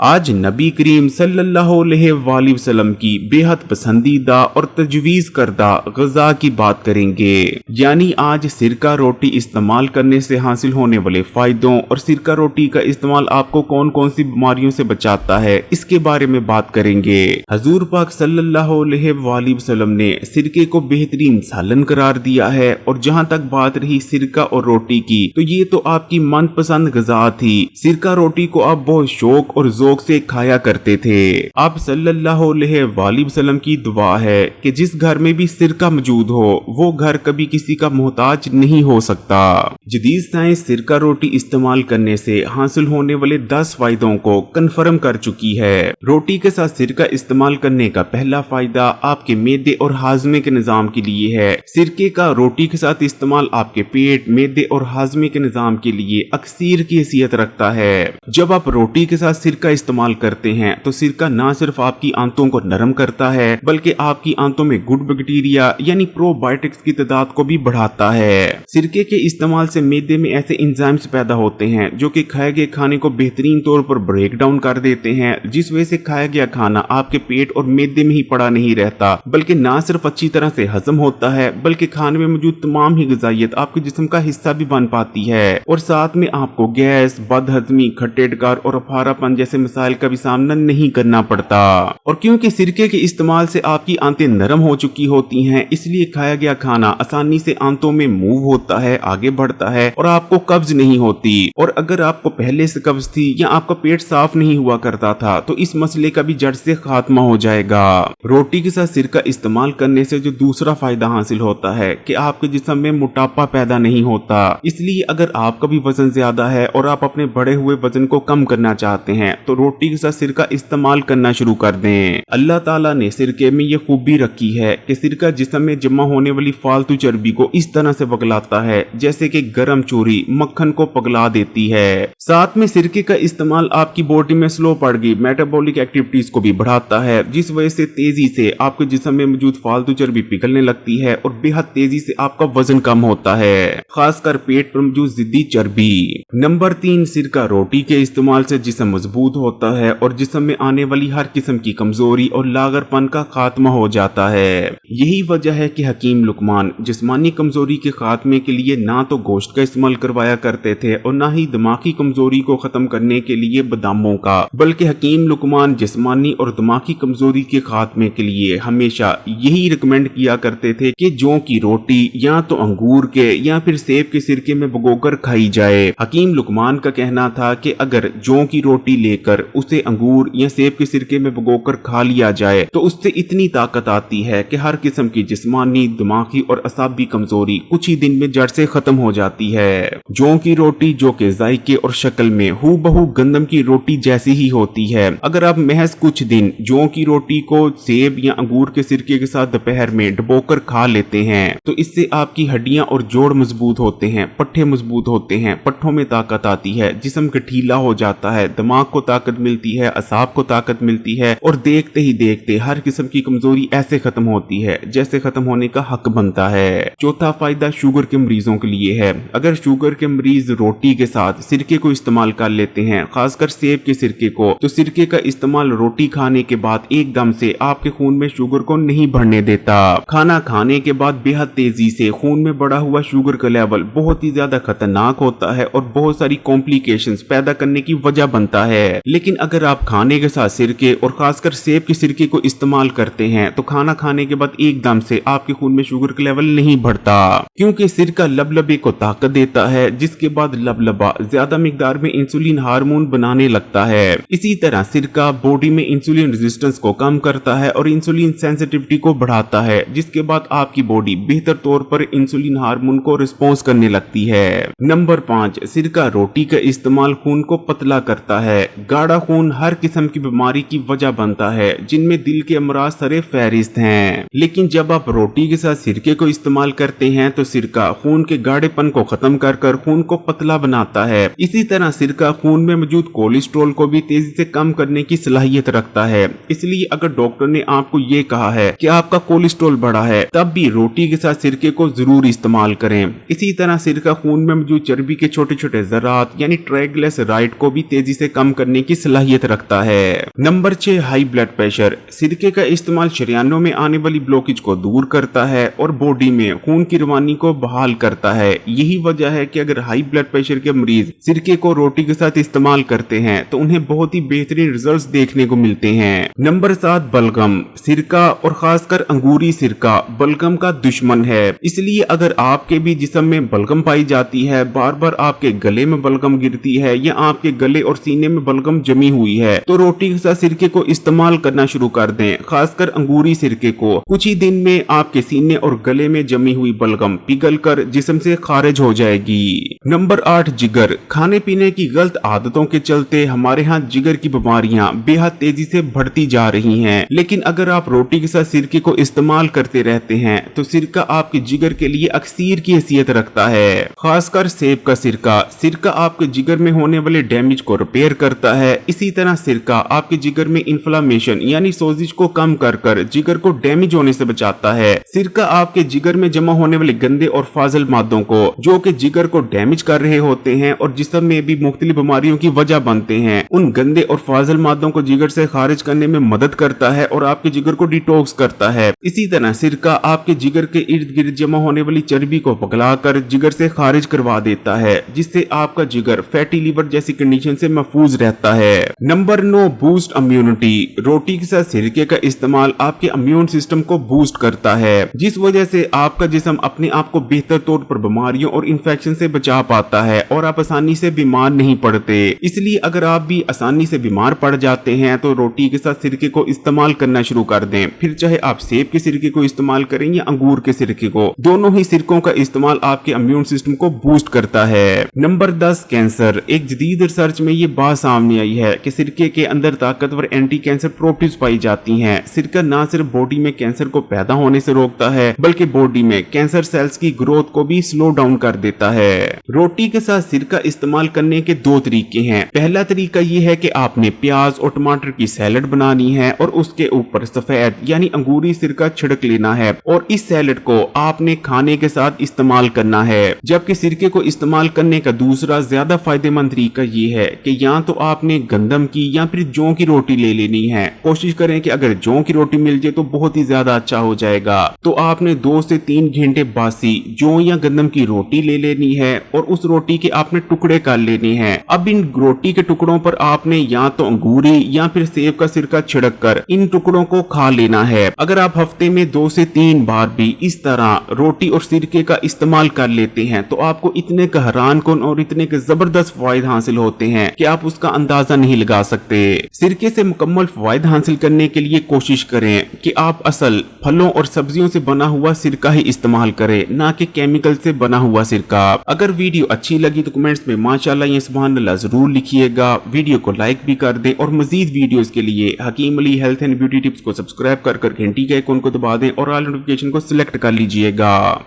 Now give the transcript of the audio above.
आज नबी करीम सल्लल्लाहु अलैहि वसल्लम की बेहद पसंदीदा और तजवीज़ करदा ग़िज़ा की बात करेंगे। यानी आज सिरका रोटी इस्तेमाल करने से हासिल होने वाले फ़ायदों और सिरका रोटी का इस्तेमाल आपको कौन कौन सी बीमारियों से बचाता है, इसके बारे में बात करेंगे। हजूर पाक सल्लल्लाहु अलैहि वसल्लम ने सिरके को बेहतरीन सालन करार दिया है, और जहाँ तक बात रही सिरका और रोटी की, तो ये तो आपकी मनपसंद ग़िज़ा थी। सिरका रोटी को आप बहुत शौक और ज़ौक़ से खाया करते थे। आप सल्लल्लाहु अलैहि वसल्लम की दुआ है कि जिस घर में भी सिरका मौजूद हो वो घर कभी किसी का मोहताज नहीं हो सकता। जदीद साइंस सिरका रोटी इस्तेमाल करने से हासिल होने वाले 10 फायदों को कन्फर्म कर चुकी है। रोटी के साथ सिरका इस्तेमाल करने का पहला फायदा आपके मैदे और हाजमे के निजाम के लिए है। सिरके का रोटी के साथ इस्तेमाल आपके पेट, मैदे और हाजमे के निजाम के लिए अक्सीर की हैसियत रखता है। जब आप रोटी के साथ सिरका इस्तेमाल करते हैं तो सिरका ना सिर्फ आपकी आंतों को नरम करता है, बल्कि आपकी आंतों में गुड बैक्टीरिया यानी प्रोबायोटिक्स की तादाद को भी बढ़ाता है। सिरके के इस्तेमाल से मैदे में ऐसे एंजाइम्स पैदा होते हैं जो कि खाए गए खाने को बेहतरीन तौर पर ब्रेक डाउन कर देते हैं, जिस वजह से खाया गया खाना आपके पेट और मैदे में ही पड़ा नहीं रहता, बल्कि ना सिर्फ अच्छी तरह से हजम होता है, बल्कि खाने में मौजूद तमाम ही ग़िज़ाइयत आपके जिस्म का हिस्सा भी बन पाती है, और साथ में आपको गैस, बदहजमी, खट्टे डकार और अफारापन जैसे मसाइल का भी सामना नहीं करना पड़ता। और क्योंकि सिरके के इस्तेमाल से आपकी आंतें नरम हो चुकी होती हैं, इसलिए खाया गया खाना आसानी से आंतों में मूव होता है, आगे बढ़ता है, और आपको कब्ज नहीं होती। और अगर आपको पहले से कब्ज थी या आपका पेट साफ नहीं हुआ करता था, तो इस मसले का भी जड़ से खात्मा हो जाएगा। रोटी के साथ सिरका इस्तेमाल करने से जो दूसरा फायदा हासिल होता है कि आपके जिस्म में मोटापा पैदा नहीं होता। इसलिए अगर आपका भी वजन ज्यादा है और आप अपने बढ़े हुए वजन को कम करना चाहते हैं, तो रोटी के साथ सिरका इस्तेमाल करना शुरू कर दें। अल्लाह ताला ने सिरके में ये खूबी रखी है कि सिरका जिस्म में जमा होने वाली फालतू चर्बी को इस तरह से पगलाता है जैसे कि गरम चूरी मक्खन को पगला देती है। साथ में सिरके का इस्तेमाल आपकी बॉडी में स्लो पड़ गई मेटाबॉलिक एक्टिविटीज को भी बढ़ाता है, जिस वजह से तेजी से आपके जिस्म में मौजूद फालतू चर्बी पिघलने लगती है और बेहद तेजी से आपका वजन कम होता है, खासकर पेट पर मौजूद जिद्दी चर्बी। नंबर 3, सिरका रोटी के इस्तेमाल से जिस्म मजबूत होता है और जिस्म में आने वाली हर किस्म की कमजोरी और लागरपन का खात्मा हो जाता है। यही वजह है कि हकीम लुकमान जिस्मानी कमजोरी के खात्मे के लिए ना तो गोश्त का इस्तेमाल करवाया करते थे और ना ही दिमागी कमजोरी को खत्म करने के लिए बादामों का, बल्कि हकीम लुकमान जिस्मानी और दिमागी कमजोरी के खात्मे के लिए हमेशा यही रिकमेंड किया करते थे कि जौ की रोटी या तो अंगूर के या फिर सेब के सिरके में भिगोकर खाई जाए। हकीम लुकमान का कहना था कि अगर जौ की रोटी लेकर उसे अंगूर या सेब के सिरके में भिगोकर खा लिया जाए तो उससे इतनी ताकत आती है कि हर किस्म की जिस्मानी, दिमागी और असाबी कमजोरी कुछ ही दिन में जड़ से खत्म हो जाती है। जौ की रोटी जो कि जायके और शक्ल में हूबहू गंदम की रोटी जैसी ही होती है, अगर आप महज कुछ दिन जौ की रोटी को सेब या अंगूर के सिरके के साथ दोपहर में डुबोकर खा लेते हैं तो इससे आपकी हड्डियां और जोड़ मजबूत होते हैं, पट्टे मजबूत होते हैं, पट्टों में ताकत आती है, जिस्म गठीला हो जाता है, दिमाग को ताकत मिलती है, असाब को ताकत मिलती है, और देखते ही देखते हर किस्म की कमजोरी ऐसे खत्म होती है जैसे खत्म होने का हक बनता है। चौथा फायदा शुगर के मरीजों के लिए है। अगर शुगर के मरीज रोटी के साथ सिरके को इस्तेमाल कर लेते हैं, खासकर सेब के सिरके को, तो सिरके का इस्तेमाल रोटी खाने के बाद एकदम से आपके खून में शुगर को नहीं बढ़ने देता। खाना खाने के बाद बेहद तेजी से खून में बढ़ा हुआ शुगर का लेवल बहुत ही ज्यादा खतरनाक होता है और बहुत सारी कॉम्प्लिकेशंस पैदा करने की वजह बनता है। लेकिन अगर आप खाने के साथ सिरके और खासकर सेब के सिरके को इस्तेमाल करते हैं तो खाना खाने के बाद एकदम से आपके खून में शुगर का लेवल नहीं बढ़ता, क्योंकि सिरका लबलबे को ताकत देता है, जिसके बाद लबलबा ज्यादा मिकदार में इंसुलिन हार्मोन बनाने लगता है। इसी तरह सिरका बॉडी में इंसुलिन रेजिस्टेंस को कम करता है और इंसुलिन सेंसिटिविटी को बढ़ाता है, जिसके बाद आपकी बॉडी बेहतर तौर पर इंसुलिन हार्मोन को रिस्पॉन्स करने लगती है। नंबर 5, सिरका रोटी का इस्तेमाल खून को पतला करता है। गाढ़ा खून हर किस्म की बीमारी की वजह बनता है, जिनमें दिल के अमराज सरे फहरिस्त हैं। लेकिन जब आप रोटी के साथ सिरके को इस्तेमाल करते हैं तो सिरका खून के गाढ़ेपन को खत्म कर खून को पतला बनाता है। इसी तरह सिरका खून में मौजूद कोलेस्ट्रॉल को भी तेजी से कम करने की सलाहियत रखता है। इसलिए अगर डॉक्टर ने आपको ये कहा है कि आपका कोलेस्ट्रॉल बढ़ा है, तब भी रोटी के साथ सिरके को जरूर इस्तेमाल करें। इसी तरह सिरका खून में मौजूद चर्बी के छोटे छोटे जरात यानी ट्राइग्लिसराइड को भी तेजी से कम करने की सलाहियत रखता है। Number 6, high blood pressure. सिरके का इस्तेमाल शरीयानों में आने वाली ब्लॉकेज को दूर करता है और बॉडी में खून की रवानी को बहाल करता है। यही वजह है कि अगर हाई ब्लड प्रेशर के मरीज सिरके को रोटी के साथ इस्तेमाल करते हैं तो उन्हें बहुत ही बेहतरीन रिजल्ट्स देखने को मिलते हैं। नंबर 7, बलगम। सिरका और खासकर अंगूरी सिरका बलगम का दुश्मन है, इसलिए अगर आपके भी जिस्म में बलगम पाई जाती है, बार बार आपके गले में बलगम गिरती है या आपके गले और सीने में बलगम जमी हुई है, तो रोटी के साथ सिरके को इस्तेमाल करना शुरू कर दें, खासकर अंगूरी सिरके को। कुछ ही दिन में आपके सीने और गले में जमी हुई बलगम पिघल कर जिस्म से खारिज हो जाएगी। नंबर 8, जिगर। खाने पीने की गलत आदतों के चलते हमारे यहाँ जिगर की बीमारियां बेहद तेजी से बढ़ती जा रही हैं, लेकिन अगर आप रोटी के साथ सिरके को इस्तेमाल करते रहते हैं तो सिरका आपके जिगर के लिए अक्सीर की हैसियत रखता है। खासकर सेब का सिरका। सिरका आपके जिगर में होने वाले डैमेज को रिपेयर करता है। इसी तरह सिरका आपके जिगर में इन्फ्लामेशन यानी सोजिश को कम कर जिगर को डैमेज होने से बचाता है। सिरका आपके जिगर में जमा होने वाले गंदे और फाजिल मादों को, जो कि जिगर को डैमेज कर रहे होते हैं और जिस्म में भी मुख्तलिफ बीमारियों की वजह बनते हैं, उन गंदे और फाजिल मादों को जिगर से खारिज करने में मदद करता है और आपके जिगर को डिटॉक्स करता है। इसी तरह सिरका आपके जिगर के इर्द गिर्द जमा होने वाली चर्बी को पिघलाकर जिगर से खारिज करवा देता है, जिससे आपका जिगर फैटी लीवर जैसी कंडीशन से महफूज रहता है। Number 9, boost immunity. रोटी के साथ सिरके का इस्तेमाल आपके इम्यून सिस्टम को बूस्ट करता है, जिस वजह से आपका जिस्म अपने आप को बेहतर तौर पर बीमारियों और इन्फेक्शन से बचा पाता है और आप आसानी से बीमार नहीं पड़ते। इसलिए अगर आप भी आसानी से बीमार पड़ जाते हैं तो रोटी के साथ सिरके को इस्तेमाल करना शुरू कर दें, फिर चाहे आप सेब के सिरके को इस्तेमाल करें या अंगूर के सिरके को, दोनों ही सिरकों का इस्तेमाल आपके इम्यून सिस्टम को बूस्ट करता है। Number 10, cancer. एक जदीद रिसर्च में ये बात सामने आई है कि सिरके के अंदर ताकतवर एंटी कैंसर प्रॉपर्टीज पाई जाती हैं। सिरका न सिर्फ बॉडी में कैंसर को पैदा होने से रोकता है, बल्कि बॉडी में कैंसर सेल्स की ग्रोथ को भी स्लो डाउन कर देता है। रोटी के साथ सिरका इस्तेमाल करने के 2 तरीके हैं। पहला तरीका ये है कि आपने प्याज और टमाटर की सैलड बनानी है और उसके ऊपर सफेद यानी अंगूरी सिरका छिड़क लेना है और इस सैलड को आपने खाने के साथ इस्तेमाल करना है। जबकि सिरके को इस्तेमाल करने का दूसरा ज्यादा फायदेमंद तरीका ये है कि या तो आपने गंदम की या फिर जौ की रोटी ले लेनी है। कोशिश करें कि अगर जौ की रोटी मिल जाए तो बहुत ही ज्यादा अच्छा हो जाएगा। तो आपने 2 से 3 घंटे बासी जौ या गंदम की रोटी ले लेनी है और उस रोटी के आपने टुकड़े कर लेने हैं। अब इन रोटी के टुकड़ों पर आपने या तो अंगूरी या फिर सेब का सिरका छिड़क कर इन टुकड़ों को खा लेना है। अगर आप हफ्ते में 2 से 3 बार भी इस तरह रोटी और सिरके का इस्तेमाल कर लेते हैं तो आपको इतने हैरान कौन और इतने के जबरदस्त फायदे हासिल होते हैं कि आप उसका अंदाजा नहीं लगा सकते। सिरके से मुकम्मल फायदा हासिल करने के लिए कोशिश करें कि आप असल फलों और सब्जियों से बना हुआ सिरका ही इस्तेमाल करें, ना कि केमिकल से बना हुआ सिरका। अगर वीडियो अच्छी लगी तो कमेंट्स में माशाल्लाह या सुभान अल्लाह जरूर लिखिएगा। वीडियो को लाइक भी कर दें और मजीद वीडियोस के लिए Hakeem Ali health and beauty tips को सब्सक्राइब कर घंटी के आइकन को दबा दें और ऑल नोटिफिकेशन को सिलेक्ट कर लीजिएगा।